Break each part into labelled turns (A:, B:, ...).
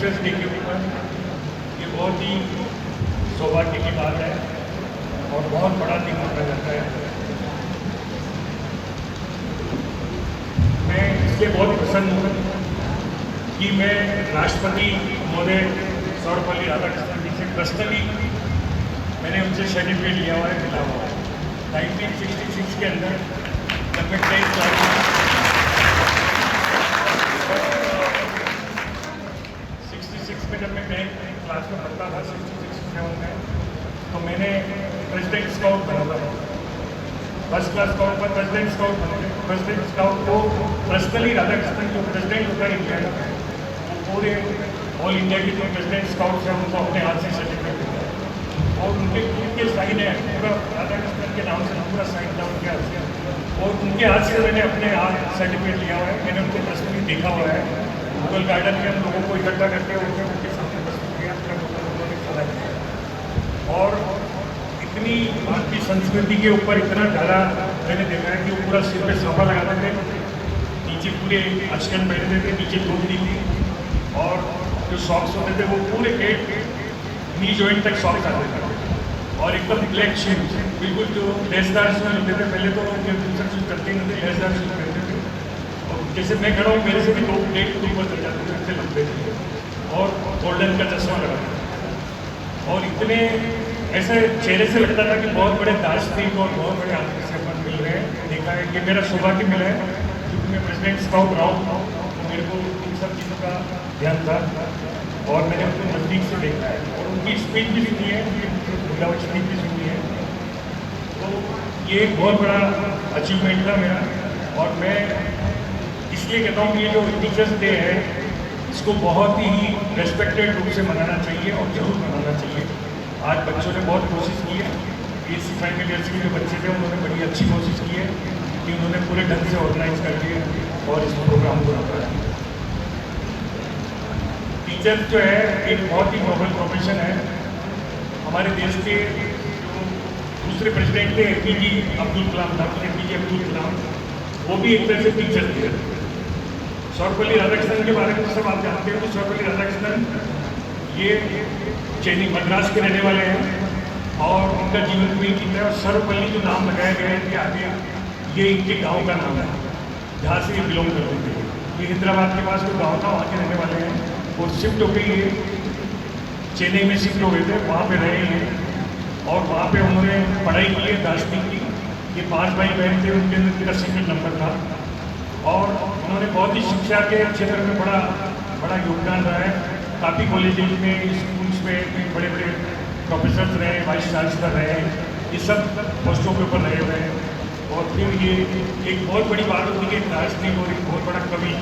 A: Teachers day के ऊपर ये बहुत ही सौभाग्य की बात है और बहुत बड़ा दिन माना जाता है। मैं इसलिए बहुत प्रसन्न हूँ कि मैं राष्ट्रपति महोदय सर्वपल्ली राधाकृष्णन जी से पर्सनली मैंने उनसे सर्टिफिकेट लिया हुआ है, मिला हुआ है। 1966 के अंदर जब मैं 10th क्लास में 66 में जब मैं 10th क्लास में पढ़ता था 66 में तो मैंने प्रेसिडेंट स्काउट बना था। फर्स्ट क्लास स्काउट पर प्रेसिडेंट स्काउट बने। प्रेसिडेंट स्काउट को पर्सनली राधाकृष्णन जो प्रेसिडेंट होता है इंडिया का, वो पूरे ऑल इंडिया के जो प्रेसिडेंट स्काउट हैं उनको अपने हाथ से सर्टिफिकेट देता है और उनके साइन है पूरा राधाकृष्णन के नाम से पूरा साइन डाउन किया और उनके हाथ से मैंने अपने हाथ सर्टिफिकेट लिया हुआ है। मैंने उनको पर्सनली देखा हुआ है। मुगल गार्डन में हम लोगों को इकट्ठा करके उनके सामने प्रस्तुत किया और इतनी भारतीय संस्कृति के ऊपर इतना ज़्यादा मैंने देखा है कि वो पूरा सिर पे साफा लगाते थे, नीचे पूरे अचकन पहनते थे, नीचे धोती थी और जो सॉक्स होते थे वो पूरे पेट नी जॉइंट तक सॉक्स आते थे और एकदम ब्लैक शूज, बिल्कुल जो लेसदार शूज होते थे। पहले तो दूसरे शूज करते ही नहीं थे, लेसदार शूज पहनते थे और जैसे मैं खड़ा हूँ मेरे से भी 2 प्लेट ऊपर चल जाते थे, इतने लंबे थे और गोल्डन का चश्मा लगाते थे और इतने ऐसे चेहरे से लगता था कि बहुत बड़े दार्शनिक और बहुत बड़े आदमी से अपन मिल रहे हैं। देखा है कि मेरा सौभाग्य मिला है क्योंकि मैं प्रेसिडेंट स्काउट रहा हूँ तो मेरे को इन सब चीज़ों का ध्यान था और मैंने उनको नज़दीक से देखा है और उनकी स्पीच भी सुनी है, उनकी स्पीच भी सुनी है। तो ये एक बहुत बड़ा अचीवमेंट था मेरा और मैं इसलिए कहता हूँ कि ये जो टीचर्स डे है इसको बहुत ही रेस्पेक्टेड रूप से मनाना चाहिए और ज़रूर मनाना चाहिए। आज बच्चों ने बहुत कोशिश की है, BSc फाइनल ईयर्स के जो बच्चे थे उन्होंने बड़ी अच्छी कोशिश की है कि उन्होंने पूरे ढंग से ऑर्गेनाइज कर दिए और इस प्रोग्राम को रखा है। टीचर जो है एक बहुत ही नोबल प्रोफेशन है। हमारे देश के जो दूसरे प्रेसिडेंट थे APJ Abdul Kalam, doctor APJ Abdul Kalam, वो भी एक तरह से टीचर थे। सर्वपल्ली राधाकृष्णन के बारे में सब आप जानते हैं। तो सर्वपल्ली राधाकृष्णन ये चेन्नई मद्रास के रहने वाले हैं और उनका जीवन भी है और सर्वपल्ली जो नाम लगाया गया है कि आगे ये इनके गांव का नाम है जहाँ से ये बिलोंग करते थे। ये हैदराबाद के पास जो गांव था वहाँ के रहने वाले हैं और शिफ्ट हो गई ये चेन्नई में शिफ्ट हो गए थे, वहाँ पे रहे हैं और वहाँ पे उन्होंने पढ़ाई की है दार्शनिक की। ये 5 भाई बहन थे, उनके अंदर मेरा सेकंड नंबर था और उन्होंने बहुत ही शिक्षा के क्षेत्र में बड़ा योगदान रहा है। काफ़ी कॉलेजेज में, स्कूल्स में बड़े बड़े प्रोफेसर्स रहे, वाइस चांसलर रहे, ये सब पोस्टों के ऊपर रहे हुए हैं। और फिर ये एक बहुत बड़ी बात होती है कि दार्शनिक और एक बहुत बड़ा कवि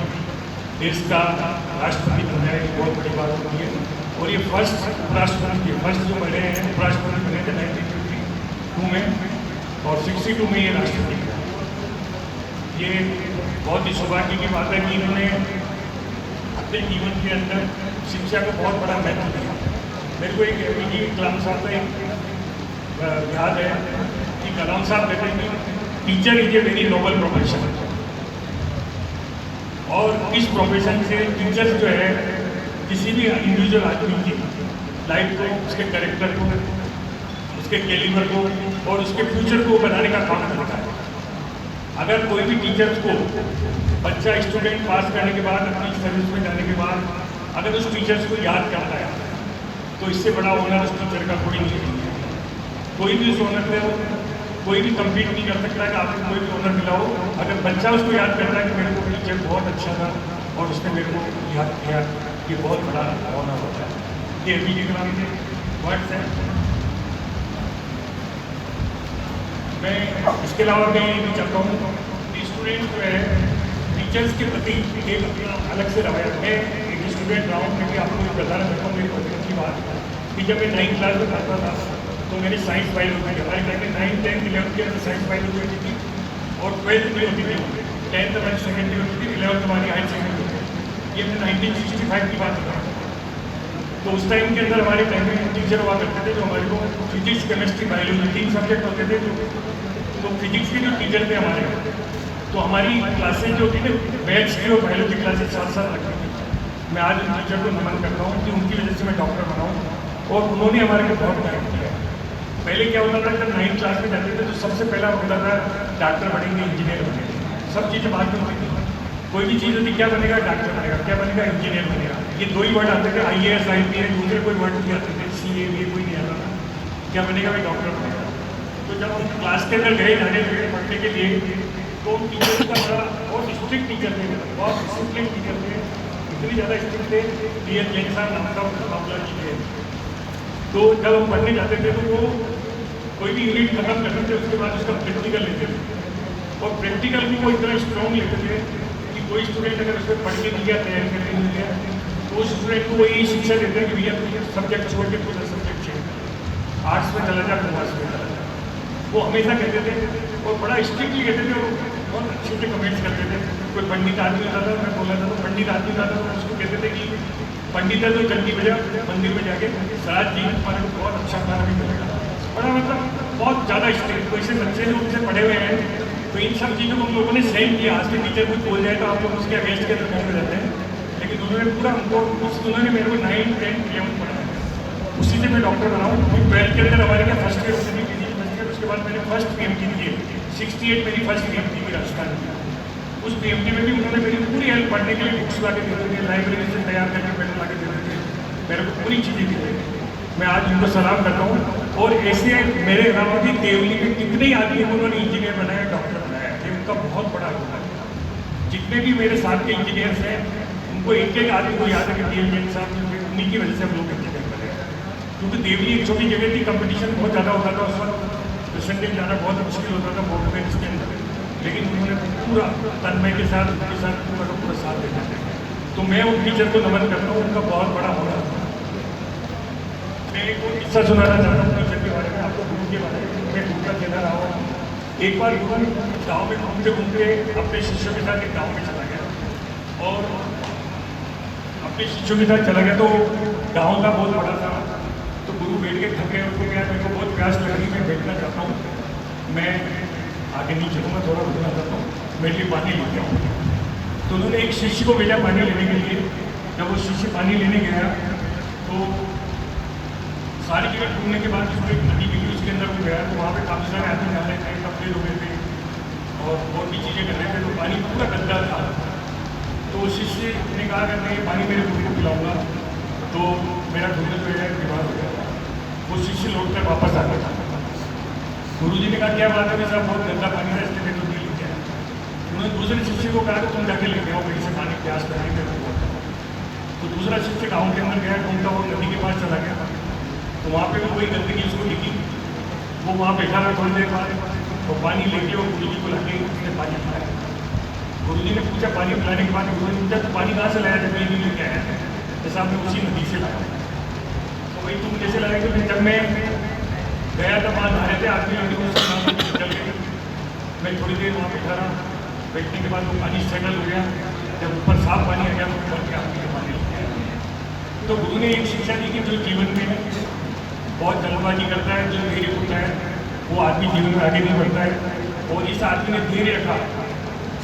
A: देश का राष्ट्रपति बना है, एक बहुत बड़ी बात होती है। और ये फर्स्ट उपराष्ट्रपति, फर्स्ट जो बने हैं उपराष्ट्रपति बने थे 1952 में और 62 में ये राष्ट्रपति बने। ये बहुत ही सौभाग्य की बात है कि इन्होंने अपने जीवन के अंदर शिक्षा को बहुत बड़ा महत्व दिया। मेरे को एक APJ कलाम साहब का एक याद है कि कलाम साहब कहते हैं कि teacher is a very noble profession और इस प्रोफेशन से टीचर्स जो है किसी भी इंडिविजुअल आदमी की लाइफ को, उसके कैरेक्टर को, उसके कैलिबर को और उसके फ्यूचर को बनाने का काम करता है। अगर कोई भी टीचर्स को बच्चा स्टूडेंट पास करने के बाद अपनी सर्विस में जाने के बाद अगर उस टीचर्स को याद करता है तो इससे बड़ा ऑनर उस टीचर का कोई नहीं है। कोई भी उस ऑनर में हो, कोई भी कम्पीट नहीं कर सकता कि आपको कोई भी ऑनर मिला हो। अगर बच्चा उसको याद करता है कि मेरे को टीचर बहुत अच्छा था और उसने मेरे को याद किया, ये बहुत बड़ा ऑनर होता है। ये APJ कलाम के वर्ड्स हैं। मैं इसके अलावा मैं ये भी चाहता हूँ कि स्टूडेंट जो है टीचर्स के प्रति एक अपना अलग से रवैया। मैं एक स्टूडेंट रहा हूँ, क्योंकि आपको ये बताना चाहता हूँ मेरी पसंद की बात कि जब मैं 9th क्लास में पढ़ता था तो मेरी साइंस बायोलॉजी थी। हमारे टाइम में 9th, 10th, 11th के अंदर साइंस बायोलॉजी होती थी और 12th में होती थी। 10th हमारी सेकेंडरी होती थी, 11th हमारी हायर सेकेंडरी होती थी। ये मैं 1965 की बात बता रहा हूँ। तो उस टाइम के अंदर हमारे टाइम में टीचर हुआ करते थे जो हमारे को फिजिक्स, केमिस्ट्री, बायोलॉजी 3 सब्जेक्ट होते थे। तो फिजिक्स के जो टीचर थे हमारे, तो हमारी क्लासेज जो थी ना मैथ्स की और बायोलॉजी क्लासेज साथ साथ रखती थी। मैं आज उन टीचर को नमन करता हूँ कि उनकी वजह से मैं डॉक्टर बना हूँ और उन्होंने हमारे को बहुत गाइड किया। पहले क्या होता था, जब 9th क्लास में जाते थे तो सबसे पहला होता था डॉक्टर बनेंगे, इंजीनियर बनेंगे, सब चीज़ें बाद में होती थी। कोई भी चीज़ होती क्या बनेगा, डॉक्टर बनेगा, क्या बनेगा, इंजीनियर बनेगा, ये दो ही वर्ड आते थे। IAS IPS दूसरे कोई वर्ड नहीं आते थे, CA कोई नहीं आता था। क्या बनेगा भाई, डॉक्टर बनेगा। तो जब हम क्लास के अंदर गए जाने लगे पढ़ने के लिए तो टीचर का बड़ा बहुत स्ट्रिक्ट टीचर थे, बहुत डिसिप्लिन टीचर थे, इतनी ज़्यादा स्ट्रिक्ट थे। डी.एस. जैन साहब नाम का मामला जी थे। तो जब हम पढ़ने जाते थे तो वो कोई भी यूनिट खत्म करते थे उसके बाद उसका प्रैक्टिकल लेते थे और प्रैक्टिकल भी वो इतना स्ट्रॉन्ग लेते थे कि कोई स्टूडेंट अगर उसमें पढ़ के नहीं गया, तैयारी करके नहीं गया, तो उस स्टूडेंट को वो यही शिक्षा देते हैं कि भैया तुझे सब्जेक्ट छोड़ के दूसरा सब्जेक्ट चाहिए, आर्ट्स में चला जा, कॉमर्स में चला जा। वो हमेशा कहते थे और बड़ा स्ट्रिक्टली कहते थे और बहुत अच्छे से कमेंट्स करते थे। कोई पंडित आदमी होता था, मैं बोला था तो पंडित आदमी होता था, उसको कहते थे कि पंडित है तो जल्दी बजा मंदिर में जाके सारा जीवन तुम्हारे को बहुत अच्छा खाना भी मिलेगा। बड़ा मतलब बहुत ज़्यादा स्ट्रिक्ट। तो ऐसे बच्चे जो उनसे पढ़े हुए हैं तो इन सब चीज़ों को हम लोगों ने सहन किया। आज के टीचर कुछ बोल जाए तो आप लोग उसके अगेंस्ट के अंदर में रहते हैं, लेकिन उन्होंने पूरा हमको उन्होंने मेरे को 9, 10, 11 पढ़ाया। उसी से मैं डॉक्टर बना हूँ। फिर 12th के अंदर हमारे यहाँ फर्स्ट ईयर होती थी, फर्स्ट ईयर उसके बाद मैंने फर्स्ट PMT दी है। 68 मेरी फर्स्ट PMT थी राजस्थान की। उस PMT में भी उन्होंने मेरी पूरी हेल्प पढ़ने के लिए बुक्स ला के देते थे, लाइब्रेरी से तैयार करके पेन ला के देते थे, मेरे को पूरी चीज़ें दी थी। मैं आज उनको सलाम करता हूँ। और ऐसे मेरे अलावा भी देवली में कितने ही आदमी उन्होंने इंजीनियर बनाया, डॉक्टर बनाया, ये उनका बहुत बड़ा योगदान है। जितने भी मेरे साथ के इंजीनियर्स हैं उनको एक एक आदमी को याद है कि डी.एस. जैन साहब जो उन्हीं की वजह से हम लोग इंजीनियर बने। क्योंकि देवली एक छोटी जगह थी, कंपटीशन बहुत ज़्यादा होता था उस वक्त, पेशेंट जाना बहुत मुश्किल होता था मोटरवेज के अंदर, लेकिन उन्होंने पूरा तन्मय के साथ उनके साथ पूरा का पूरा साथ देते थे। तो मैं उन टीचर को नमन करता हूँ, उनका बहुत बड़ा होना। मैं एक और किस्सा सुनाना चाहता हूँ टीचर के बारे में, आपको गुरु के बारे में। मैं गुरु का कहना रहा हूँ। एक बार गुरु गाँव में घूमते घूमते अपने शिष्यों के साथ एक गाँव में चला गया और अपने शिष्यों के साथ चला गया तो गाँव का बहुत बड़ा था। तो गुरु बैठ के थक गए, उनको क्या मेरे को बहुत प्यास लग रही, मैं बैठना चाहता हूँ, मैं आगे नहीं चलूँगा, थोड़ा रुकना चाहता हूँ, मेरे लिए पानी लेके आऊँ। तो उन्होंने एक शिष्य को भेजा पानी लेने के लिए। जब वो शिष्य पानी लेने गया तो सारी जगह घूमने के बाद उसको एक नदी मिली, उसके अंदर वो गया तो वहाँ पे काफ़ी सारे आदमी नहा रहे थे, कपड़े धो रहे थे और बहुत भी चीज़ें कर रहे थे। तो पानी पूरा गंदा था। तो शिष्य ने कहा कि मैं ये पानी मेरे गुरु को पिलाऊंगा तो मेरा गुरु जो है बीमार हो गया। वो शिष्य लौट कर वापस आ गया। गुरु जी ने कहा क्या बात है, मैं साहब बहुत गंदा पानी है इसलिए मैं तो नहीं लेके आया। उन्होंने दूसरे शिष्य को कहा कि तुम जाके लेके आओ, कहीं से पानी प्यास करने में। तो दूसरा शिष्य गाँव के अंदर गया, उनका वो नदी के पास चला गया। तो वहाँ पे भी कोई गंदगी उसको दिखी। वो वहाँ बैठा रहा थोड़ी देर बाद, तो पानी लेके वो गुरु जी को लाके उसने पानी पिलाया। गुरु जी ने पूछा पानी पिलाने के बाद गुरु ने पूछा तो पानी कहाँ से लाया, जब मैं नहीं लेके आया जैसा मैं उसी नदी से लाया। तो वही तुम कैसे लाए थे? जब मैं गया था वहाँ नहा रहे थे आदमी, चल गए। मैं थोड़ी देर वहाँ बैठा रहा, बैठने के बाद वो पानी सेटल हो गया। जब ऊपर साफ पानी आ गया तो ऊपर के आदमी के पानी लग गया। तो गुरु ने एक शिक्षा दी कि जो जीवन में बहुत जल्दबाजी करता है, जो धैर्य होता है, वो आदमी जीवन में आगे नहीं बढ़ता है। और इस आदमी ने धैर्य रखा,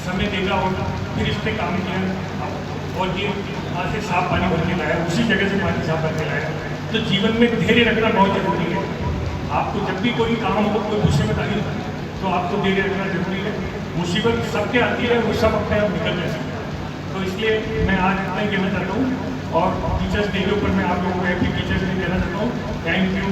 A: समय देखा और फिर इस पर काम किया और ये वहाँ से साफ पानी भर के लाया, उसी जगह से पानी साफ भर के लाया। तो जीवन में धैर्य रखना बहुत जरूरी है। आपको जब भी कोई काम हो, कोई मुसीबत आई तो आपको धैर्य रखना जरूरी है। मुसीबत सबके आती है, वो सब अपने आप निकल जाती है। तो इसलिए मैं आज इतना ही कहना चाहता हूँ और टीचर्स डे के ऊपर मैं आप लोगों को हैप्पी टीचर्स डे कहना चाहता हूँ। Thank you.